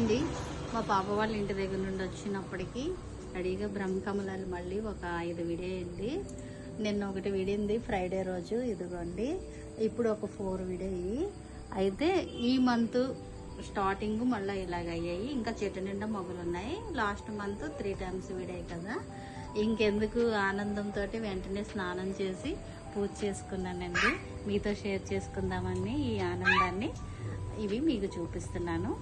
అండి, మా పాప వాళ్ళ ఇంటి దగ్గర నుండి వచ్చినప్పటికీ రెడీగా బ్రహ్మకమలాలు మళ్ళీ ఒక 5 విడేయండి. నిన్న ఒకటి విడింది ఫ్రైడే రోజు, ఇదిగోండి. ఇప్పుడు ఒక 4 విడేయి. అయితే ఈ మంత్ స్టార్టింగ్ మళ్ళీ ఇలాగ అయ్యాయి. ఇంకా చెట్టు నిండా మొగ్గలు ఉన్నాయి. లాస్ట్ మంత్ 3 టైమ్స్ విడాయి కదా. ఇంకెందుకు ఆనందంతో వెంటనే స్నానం చేసి పూజ చేసుకున్నానండి. మీతో షేర్ చేసుకుందామని ఈ ఆనందాన్ని ఇవి మీకు చూపిస్తున్నాను.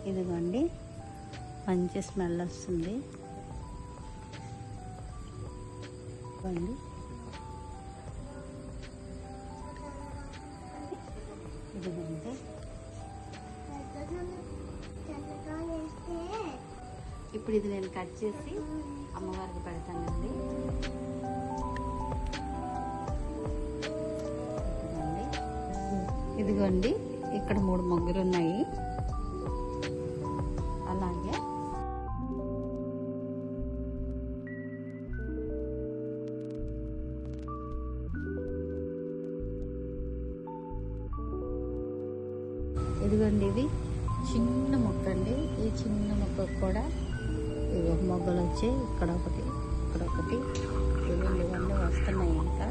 ఇదిగోండి, మంచి స్మెల్ వస్తుంది. ఇదిగోండి, ఇప్పుడు ఇది నేను కట్ చేసి అమ్మవారికి పెడతానండి. ఇదిగోండి, ఇక్కడ 3 మొగ్గలు ఉన్నాయి. అలాగే ఇదిగోండి, ఇది చిన్న మొక్క అండి. ఈ చిన్న మొక్కకు కూడా ఇవి మొగ్గలు వచ్చాయి. ఇక్కడ ఒకటి, ఇక్కడ ఒకటి, ఇవన్నీ వస్తున్నాయి. ఇంకా